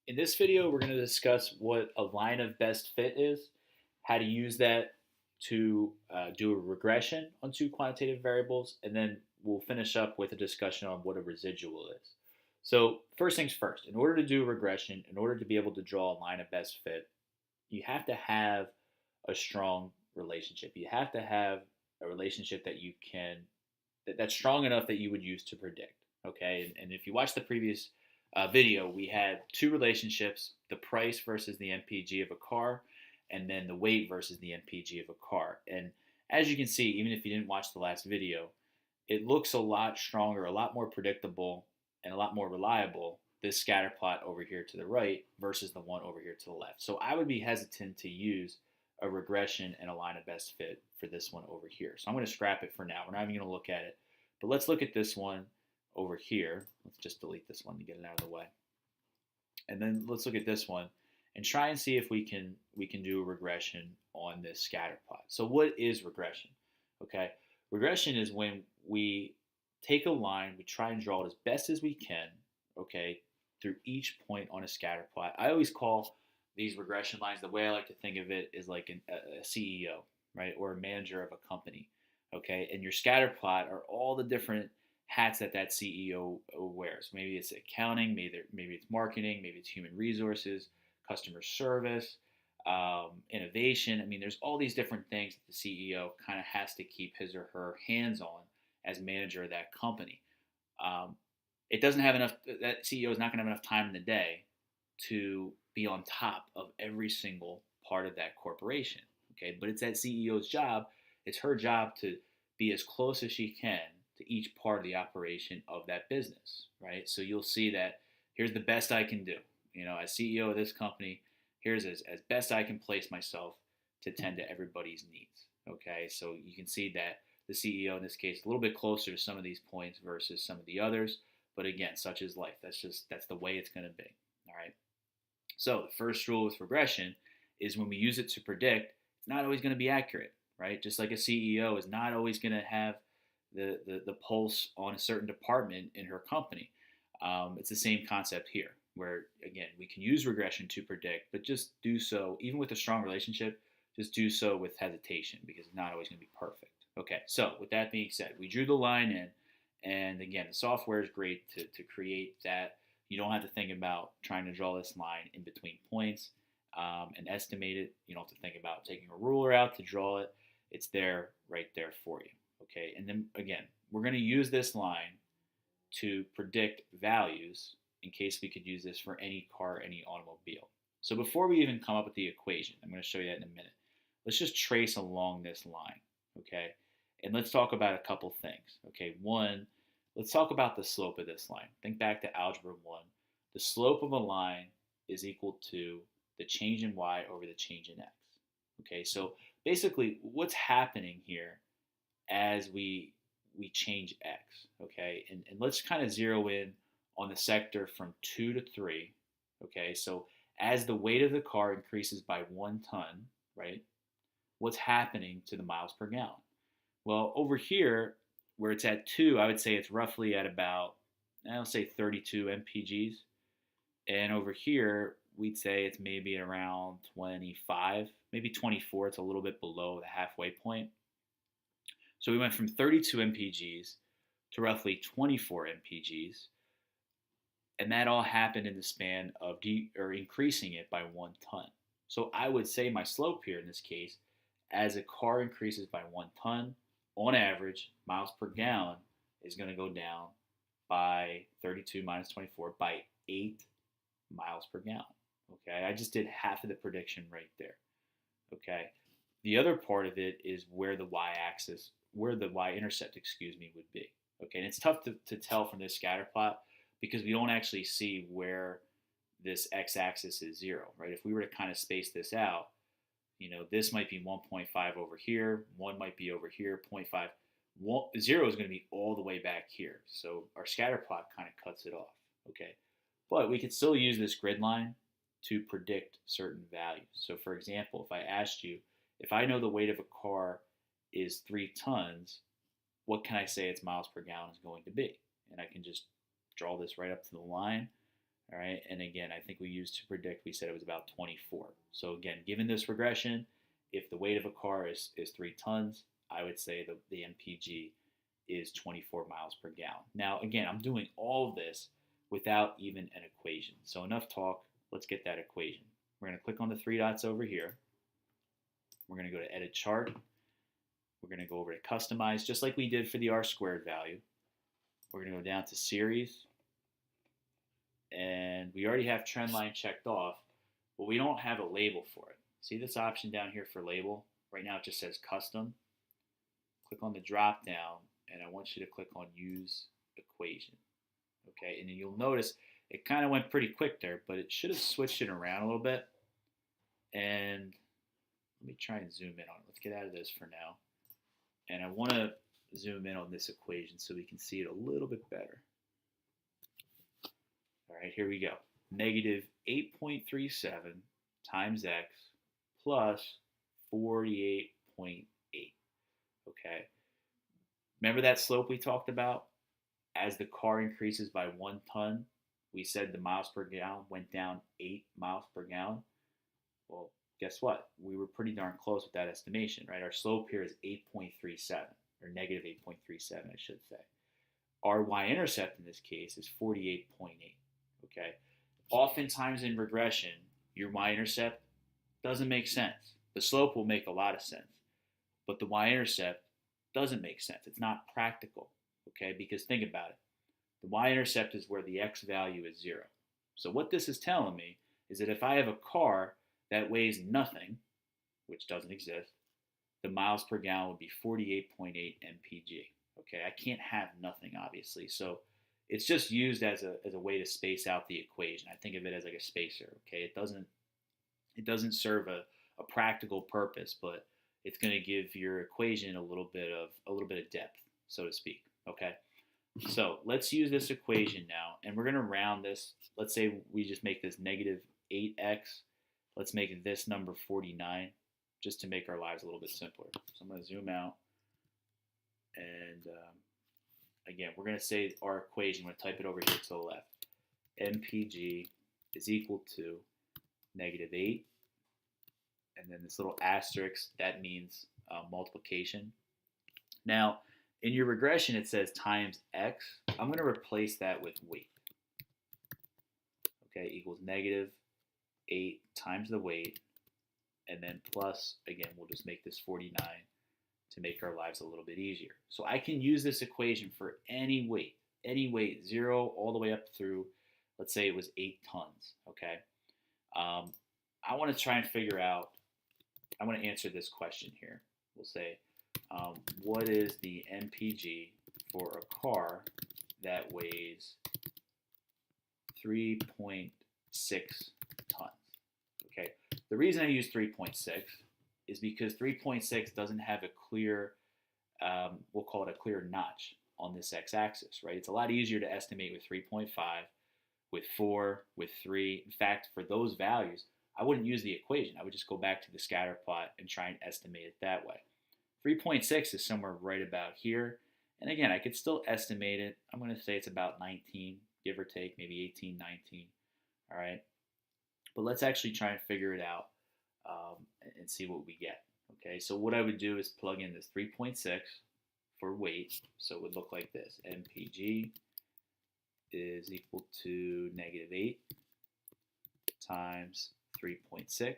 In this video, we're going to discuss what a line of best fit is, how to use that to do a regression on two quantitative variables, and then we'll finish up with a discussion on what a residual is. So first things first, in order to do a regression, in order to be able to draw a line of best fit, you have to have a strong relationship. You have to have a relationship that that's strong enough that you would use to predict. Okay, and if you watch the previous video, we had two relationships: the price versus the MPG of a car, and then the weight versus the MPG of a car. And as you can see, even if you didn't watch the last video, it looks a lot stronger, a lot more predictable, and a lot more reliable, this scatter plot over here to the right versus the one over here to the left. So I would be hesitant to use a regression and a line of best fit for this one over here. So I'm going to scrap it for now. We're not even going to look at it. But let's look at this one over here. Let's just delete this one to get it out of the way. And then let's look at this one and try and see if we can do a regression on this scatter plot. So what is regression? Okay, regression is when we take a line, we try and draw it as best as we can, okay, through each point on a scatter plot. I always call these regression lines, the way I like to think of it is like a CEO, right, or a manager of a company, okay, and your scatter plot are all the different hats that that CEO wears. Maybe it's accounting, maybe it's marketing, maybe it's human resources, customer service, innovation. I mean, there's all these different things that the CEO kind of has to keep his or her hands on as manager of that company. Um, it doesn't have enough. That CEO is not going to have enough time in the day to be on top of every single part of that corporation. Okay, but it's that CEO's job. It's her job to be as close as she can to each part of the operation of that business, right? So you'll see that here's the best I can do. You know, as CEO of this company, here's as best I can place myself to tend to everybody's needs. Okay, so you can see that the CEO in this case is a little bit closer to some of these points versus some of the others. But again, such is life. That's the way it's going to be. All right. So the first rule with regression is when we use it to predict, it's not always going to be accurate, right? Just like a CEO is not always going to have the pulse on a certain department in her company. It's the same concept here, where again we can use regression to predict, but just do so even with a strong relationship. Just do so with hesitation because it's not always going to be perfect. Okay, so with that being said, we drew the line in, and again, the software is great to create that. You don't have to think about trying to draw this line in between points and estimate it. You don't have to think about taking a ruler out to draw it. It's there, right there for you. Okay, and then again, we're going to use this line to predict values in case we could use this for any car, any automobile. So before we even come up with the equation, I'm going to show you that in a minute. Let's just trace along this line, okay? And let's talk about a couple things, okay? One, let's talk about the slope of this line. Think back to Algebra 1. The slope of a line is equal to the change in y over the change in x, okay? So basically, what's happening here as we change x, okay? And let's kind of zero in on the sector from 2 to 3, okay? So as the weight of the car increases by 1 ton, right, what's happening to the miles per gallon? Well, over here, where it's at 2, I would say it's roughly at about, I'll say 32 mpgs. And over here, we'd say it's maybe around 25, maybe 24. It's a little bit below the halfway point. So we went from 32 mpgs to roughly 24 mpgs, and that all happened in the span of increasing it by 1 ton. So I would say my slope here in this case, as a car increases by 1 ton, on average, miles per gallon is going to go down by 32 minus 24 by 8 miles per gallon. Okay, I just did half of the prediction right there. Okay, the other part of it is where the y-axis, where the y-intercept, would be. Okay, and it's tough to tell from this scatter plot because we don't actually see where this x-axis is 0, right? If we were to kind of space this out, you know, this might be 1.5 over here, 1 might be over here, 0.5. 0 is going to be all the way back here. So our scatter plot kind of cuts it off, okay? But we could still use this grid line to predict certain values. So for example, if I asked you, if I know the weight of a car is 3 tons, what can I say its miles per gallon is going to be? And I can just draw this right up to the line. All right, and again, I think we used to predict, we said it was about 24. So again, given this regression, if the weight of a car is 3 tons, I would say the MPG is 24 miles per gallon. Now, again, I'm doing all of this without even an equation. So enough talk, let's get that equation. We're going to click on the 3 dots over here. We're going to go to Edit Chart. We're going to go over to Customize, just like we did for the R squared value. We're going to go down to Series. And we already have trend line checked off, but we don't have a label for it. See this option down here for label? Right now it just says Custom. Click on the drop down, and I want you to click on Use Equation. Okay, and then you'll notice it kind of went pretty quick there, but it should have switched it around a little bit. And let me try and zoom in on it. Let's get out of this for now. And I want to zoom in on this equation so we can see it a little bit better. All right, here we go. Negative 8.37 times x plus 48.8. Okay. Remember that slope we talked about? As the car increases by 1 ton, we said the miles per gallon went down 8 miles per gallon. Well, guess what? We were pretty darn close with that estimation, right? Our slope here is 8.37, or negative 8.37, I should say. Our y-intercept in this case is 48.8, okay? Oftentimes in regression, your y-intercept doesn't make sense. The slope will make a lot of sense, but the y-intercept doesn't make sense. It's not practical, okay? Because think about it. The y-intercept is where the x value is 0. So what this is telling me is that if I have a car that weighs nothing, which doesn't exist, the miles per gallon would be 48.8 mpg. Okay, I can't have nothing, obviously. So it's just used as a way to space out the equation. I think of it as like a spacer. Okay, it doesn't serve a practical purpose, but it's going to give your equation a little bit of depth, so to speak. Okay, so let's use this equation now, and we're going to round this. Let's say we just make this negative 8x. Let's make this number 49, just to make our lives a little bit simpler. So I'm going to zoom out, and again, we're going to say our equation. I'm going to type it over here to the left. MPG is equal to negative 8, and then this little asterisk, that means multiplication. Now, in your regression, it says times x. I'm going to replace that with weight. Okay, equals negative 8 times the weight, and then plus, again, we'll just make this 49 to make our lives a little bit easier. So I can use this equation for any weight, 0 all the way up through, let's say it was 8 tons, okay? I want to try and figure out, I want to answer this question here. We'll say, what is the MPG for a car that weighs 3.6 tons? Okay, the reason I use 3.6 is because 3.6 doesn't have a clear, we'll call it a clear notch on this x-axis, right? It's a lot easier to estimate with 3.5, with 4, with 3. In fact, for those values, I wouldn't use the equation. I would just go back to the scatter plot and try and estimate it that way. 3.6 is somewhere right about here. And again, I could still estimate it. I'm going to say it's about 19, give or take, maybe 18, 19. All right. But let's actually try and figure it out and see what we get. Okay, so what I would do is plug in this 3.6 for weight. So it would look like this. MPG is equal to negative 8 times 3.6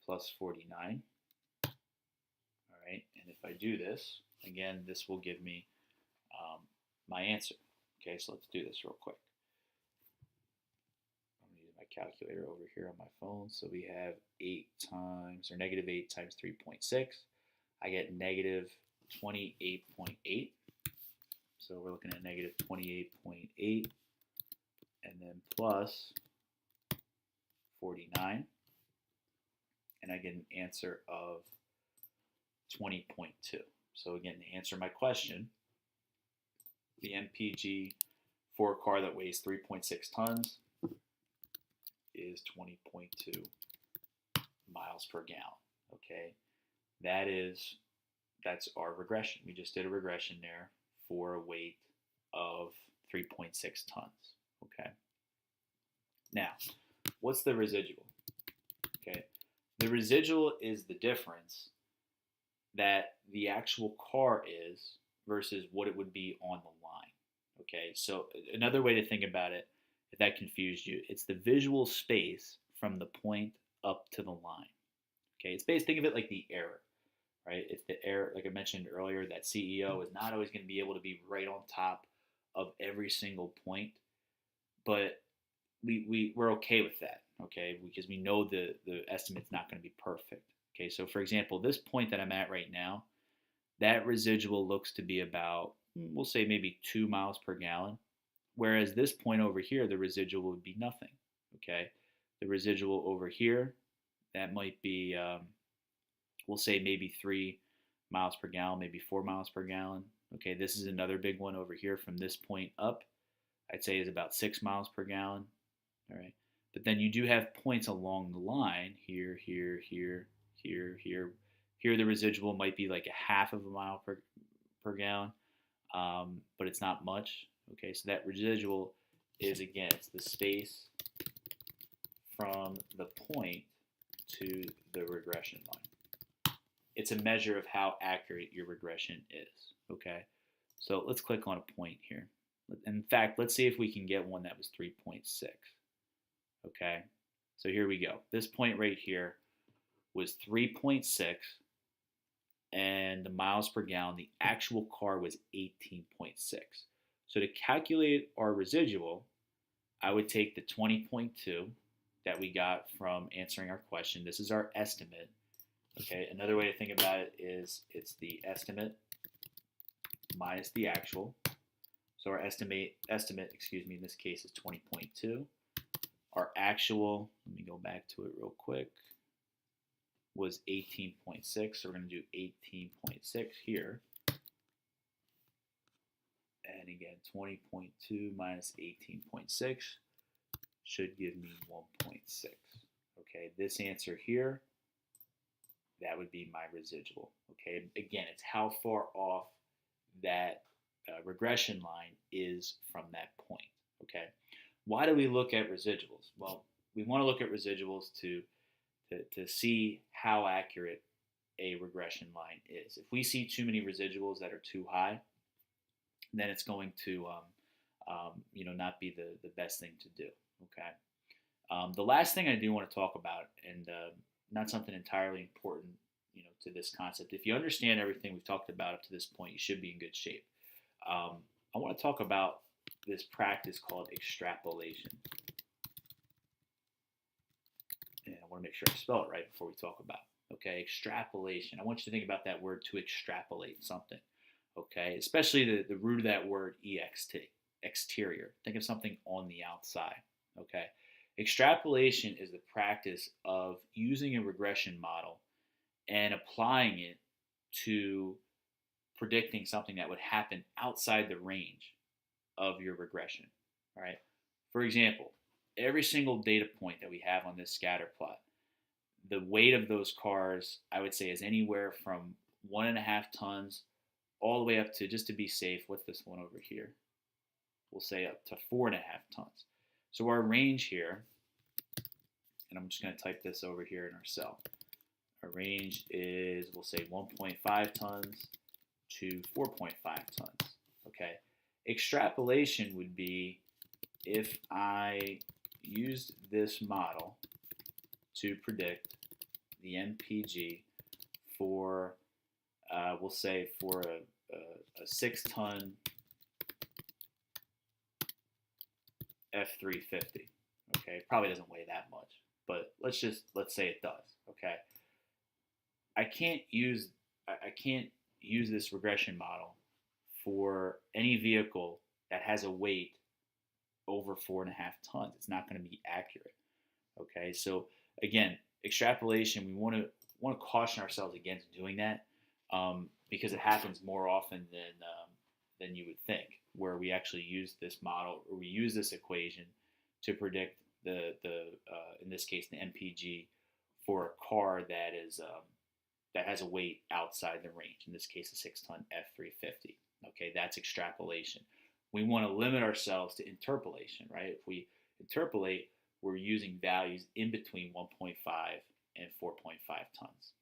plus 49. All right, and if I do this, again, this will give me my answer. Okay, so let's do this real quick. I'm going to use my calculator over here on my phone. So we have 8 times, or negative 8 times 3.6. I get negative 28.8. So we're looking at negative 28.8, and then plus 49, and I get an answer of 20.2. So again, to answer my question, the MPG for a car that weighs 3.6 tons is 20.2 miles per gallon. Okay, that's our regression. We just did a regression there for a weight of 3.6 tons. Okay. Now, what's the residual? Okay. The residual is the difference that the actual car is versus what it would be on the line. Okay, so another way to think about it, if that confused you, it's the visual space from the point up to the line. Okay, it's based, think of it like the error, right? If the error, like I mentioned earlier, that CEO is not always going to be able to be right on top of every single point, but we're okay with that, okay, because we know the estimate's not going to be perfect. Okay, so for example, this point that I'm at right now, that residual looks to be about, we'll say maybe 2 miles per gallon, whereas this point over here, the residual would be nothing. Okay, the residual over here, that might be, we'll say maybe 3 miles per gallon, maybe 4 miles per gallon. Okay, this is another big one over here from this point up. I'd say is about 6 miles per gallon. All right. But then you do have points along the line here, here, here, here, here. Here the residual might be like a half of a mile per gallon, but it's not much. Okay, so that residual is, again, it's the space from the point to the regression line. It's a measure of how accurate your regression is. Okay, so let's click on a point here. In fact, let's see if we can get one that was 3.6. Okay, so here we go. This point right here was 3.6, and the miles per gallon, the actual car was 18.6. So to calculate our residual, I would take the 20.2 that we got from answering our question. This is our estimate. Okay, another way to think about it is it's the estimate minus the actual. So our estimate, in this case is 20.2. Our actual, let me go back to it real quick, was 18.6. So we're going to do 18.6 here. And again, 20.2 minus 18.6 should give me 1.6. Okay, this answer here, that would be my residual. Okay, again, it's how far off that regression line is from that point. Okay, why do we look at residuals? Well, we want to look at residuals to see how accurate a regression line is. If we see too many residuals that are too high, then it's going to not be the best thing to do. Okay. The last thing I do want to talk about, and not something entirely important, to this concept. If you understand everything we've talked about up to this point, you should be in good shape. I want to talk about this practice called extrapolation. And I want to make sure I spell it right before we talk about it. Okay, extrapolation. I want you to think about that word, to extrapolate something. Okay, especially the root of that word, ext, exterior. Think of something on the outside. Okay, extrapolation is the practice of using a regression model and applying it to predicting something that would happen outside the range of your regression. All right. For example, every single data point that we have on this scatter plot, the weight of those cars, I would say, is anywhere from 1.5 tons all the way up to, just to be safe, what's this one over here? We'll say up to 4.5 tons. So our range here, and I'm just going to type this over here in our cell. Our range is, we'll say, 1.5 tons to 4.5 tons. Okay. Extrapolation would be if I used this model to predict the MPG for, we'll say, for a 6-ton F350. Okay, it probably doesn't weigh that much, but let's say it does. Okay, I can't use this regression model for any vehicle that has a weight over 4.5 tons. It's not going to be accurate. Okay, so again, extrapolation, we want to caution ourselves against doing that, because it happens more often than you would think, where we actually use this model, or we use this equation to predict the in this case, the MPG for a car that is that has a weight outside the range. In this case, a 6-ton F350. Okay, that's extrapolation. We want to limit ourselves to interpolation, right? If we interpolate, we're using values in between 1.5 and 4.5 tons.